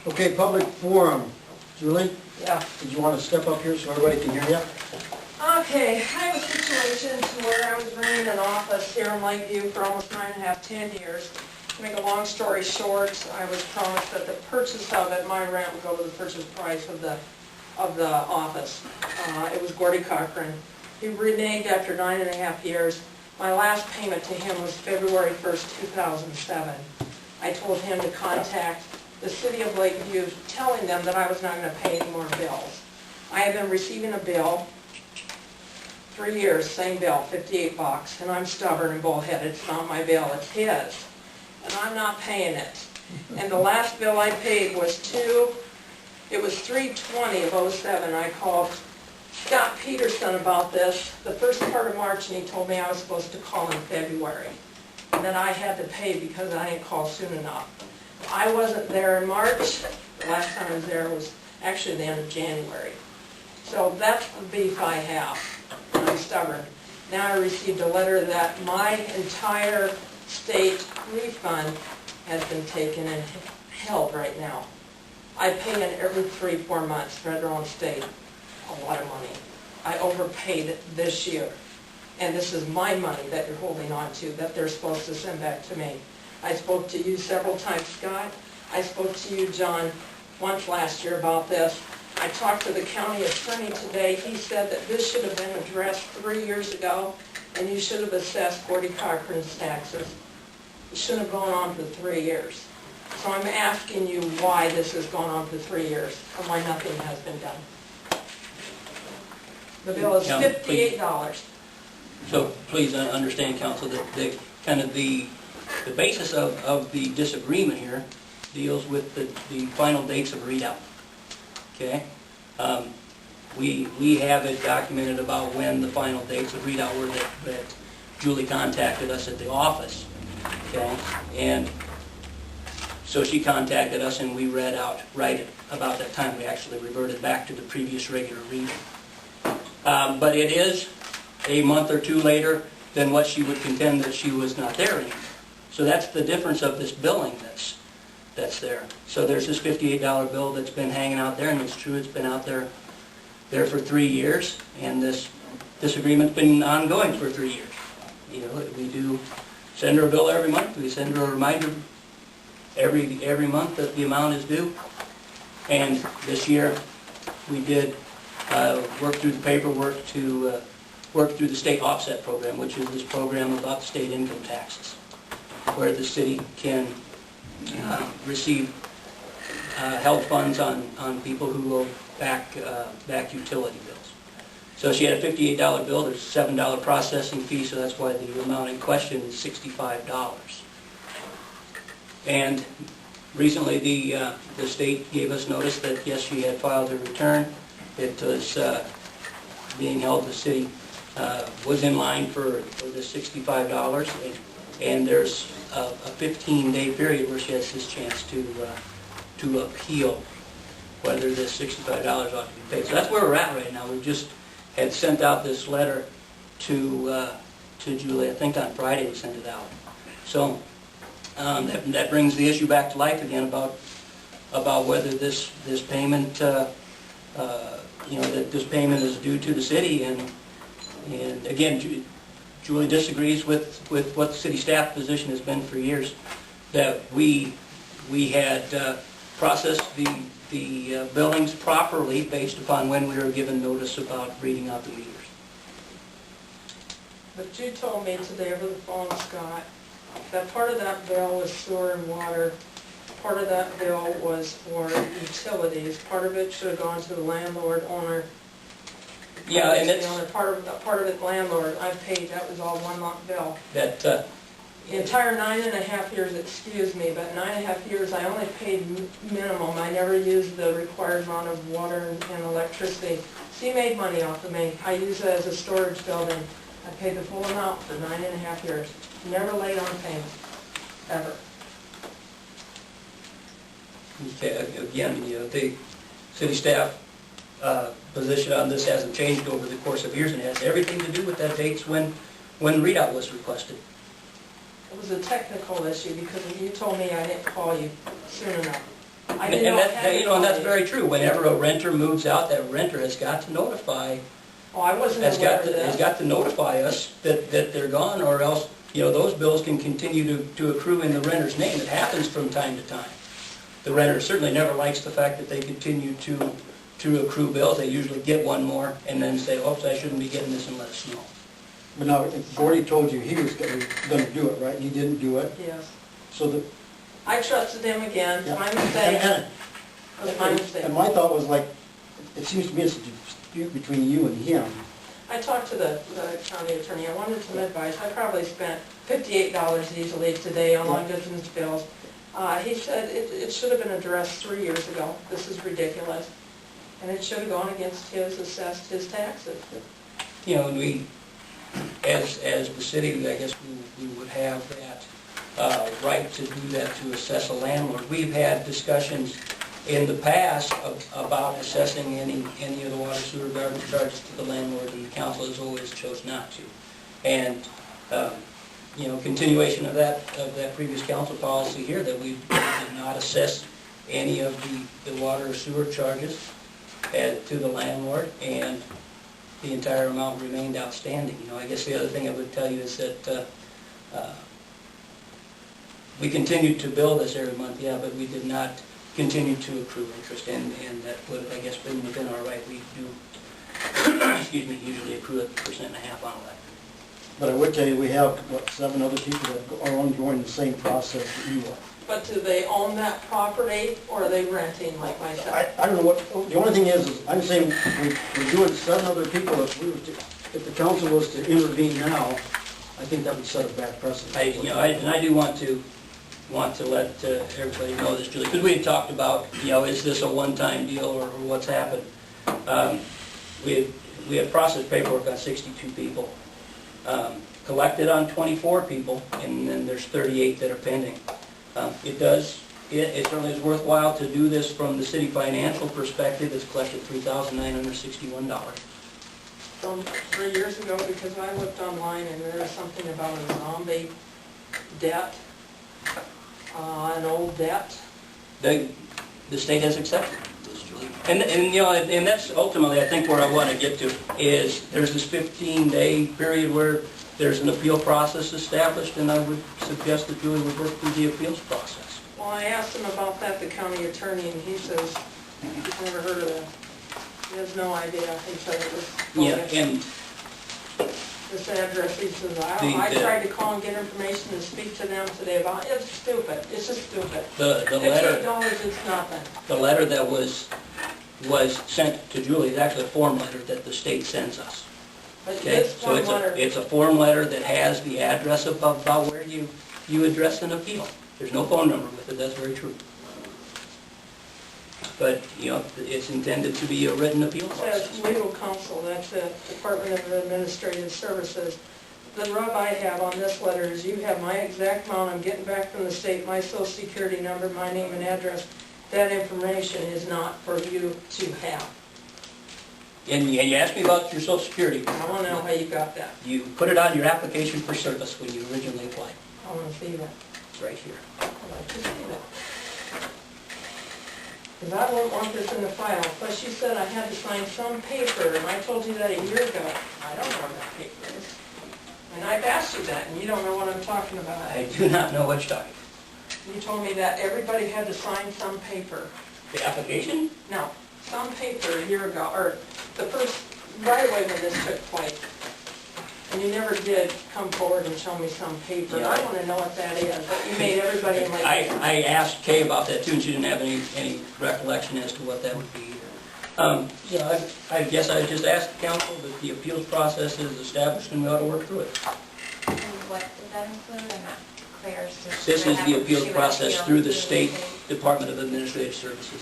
Okay, public forum. Julie, Yeah. did you want to step up here so everybody can hear you? Okay, I have a situation to where I was renting an office here in Lakeview for almost 9.5, 10 years. To make a long story short, I was promised that the purchase of it, my rent would go to the purchase price of the office. It was Gordy Cochran. He reneged after 9.5 years. My last payment to him was February 1st, 2007. I told him to contact the city of Lakeview, telling them that I was not going to pay any more bills. I have been receiving a bill, 3 years, same bill, $58, and I'm stubborn and bullheaded. It's not my bill, it's his, and I'm not paying it. And the last bill I paid was $320 of 07. I called Scott Peterson about this the first part of March, and he told me I was supposed to call in February, and that I had to pay because I didn't call soon enough. I wasn't there in March. The last time I was there was actually the end of January. So that's the beef I have. I'm stubborn. Now I received a letter that my entire state refund has been taken and held right now. I pay in every 3-4 months, federal and state, a lot of money. I overpaid this year. And this is my money that you're holding on to, that they're supposed to send back to me. I spoke to you several times, Scott. I spoke to you, John, once last year about this. I talked to the county attorney today. He said that this should have been addressed 3 years ago, and you should have assessed Gordy Cochran's taxes. It shouldn't have gone on for 3 years. So I'm asking you why this has gone on for 3 years, and why nothing has been done. The bill is $58. So please understand, counsel, that the basis of the disagreement here deals with the final dates of readout. Okay? We have it documented about when the final dates of readout were that Julie contacted us at the office. Okay? And so she contacted us and we read out right about that time. We actually reverted back to the previous regular reading. But it is a month or two later than what she would contend that she was not there anymore. So that's the difference of this billing that's there. So there's this $58 bill that's been hanging out there, and it's true it's been out there for 3 years, and this agreement's been ongoing for 3 years. You know, we do send her a bill every month. We send her a reminder every month that the amount is due. And this year we did work through the paperwork to work through the state offset program, which is this program about state income taxes, where the city can receive held funds on people who owe back utility bills. So she had a $58 bill. There's a $7 processing fee, so that's why the amount in question is $65. And recently the state gave us notice that yes, she had filed her return. It was being held. The city was in line for the $65, and there's a 15-day period where she has this chance to appeal whether this $65 ought to be paid. So that's where we're at right now. We just had sent out this letter to Julie. I think on Friday we sent it out. So that brings the issue back to life again about whether this payment that this payment is due to the city, and again, Julie disagrees with what the city staff position has been for years, that we had processed the billings properly based upon when we were given notice about reading out the meters. But you told me today over the phone, Scott, that part of that bill was sewer and water, part of that bill was for utilities, part of it should have gone to the landlord, owner. Yeah, and it's part of it landlord. I paid. That was all one lump bill. that The entire 9.5 years, excuse me, but 9.5 years I only paid minimum. I never used the required amount of water and electricity. She made money off of me. I used it as a storage building. I paid the full amount for 9.5 years. Never late on payment, ever. okay, again, the city staff position on this hasn't changed over the course of years, and it has everything to do with that dates when readout was requested. It was a technical issue because you told me I didn't call you soon enough. I And didn't know I that, had to you know, and call that's you. very true. Whenever a renter moves out, that renter has got to notify, Oh, I wasn't has aware got of to, has this. got to notify us that they're gone, or else, you know, those bills can continue to accrue in the renter's name. It happens from time to time. The renter certainly never likes the fact that they continue to accrue bills. They usually get one more and then say, oops, I shouldn't be getting this, and let us know. But now, Gordy told you he was gonna do it, right? He didn't do it, Yes. so the... I trusted him again, Yeah. my mistake. And- It was my mistake. And my thought was like, it seems to me it's a dispute between you and him. I talked to the county attorney, I wanted some advice, I probably spent $58 easily today on long distance bills. He said it should have been addressed 3 years ago, this is ridiculous, and it should have gone against assessed his taxes. You know, and we, as the city, I guess we would have that right to do that, to assess a landlord. We've had discussions in the past about assessing any of the water sewer garbage charges to the landlord, and the council has always chose not to. And, you know, continuation of that previous council policy here, that we did not assess any of the water or sewer charges to the landlord, and the entire amount remained outstanding. You know, I guess the other thing I would tell you is that we continued to bill this every month, yeah, but we did not continue to accrue interest, and that would have, I guess, been within our right. We do, excuse me, usually accrue 1.5% on that. But I would tell you, we have, what, 7 other people that are ongoing the same process that you are. But do they own that property, or are they renting like myself? I don't know what, the only thing is I'm saying, we're doing 7 other people, if the council was to intervene now, I think that would set a bad precedent. You know, and I do want to let everybody know this, Julie, because we had talked about, you know, is this a one-time deal or what's happened? We have processed paperwork on 62 people, collected on 24 people, and then there's 38 that are pending. It certainly is worthwhile to do this from the city financial perspective. It's collected $3,961. From 3 years ago, because I looked online and there was something about a zombie debt, an old debt. The state has accepted this, Julie. And you know, and that's ultimately, I think, where I want to get to, is there's this 15-day period where there's an appeal process established, and I would suggest that Julie would work through the appeals process. Well, I asked him about that, the county attorney, and he says he's never heard of that. He has no idea. He said it was bogus. Yeah, and This address, he says, I tried to call and get information to speak to them today about it. It's stupid. It's just stupid. the letter, $58, it's nothing. the letter that was sent to Julie is actually a form letter that the state sends us. But Okay, this so one it's a form letter that has the address about where you address an appeal. There's no phone number with it, that's very true. But, you know, it's intended to be a written appeal process. says legal counsel, that's the Department of Administrative Services. The rub I have on this letter is you have my exact amount I'm getting back from the state, my social security number, my name and address. That information is not for you to have. And you asked me about your social security. I want to know how you got that. You put it on your application for service when you originally applied. I want to see that. It's right here. I'd like to see that. Because I wouldn't want this in the file. Plus you said I had to sign some paper, and I told you that a year ago. I don't know what that paper is. And I've asked you that, and you don't know what I'm talking about. I do not know what you're talking about. You told me that everybody had to sign some paper. The application? No, some paper a year ago, or the first, right away when this took place. And you never did come forward and show me some paper. Yeah. I want to know what that is. But you made everybody in my... I asked Kay about that too, and she didn't have any recollection as to what that would be. You know, I guess I just asked the council that the appeals process is established and we ought to work through it. And what does that include? I'm not clear. So This she would is have- the appeals she would process appeal through the to State Department of Administrative Services.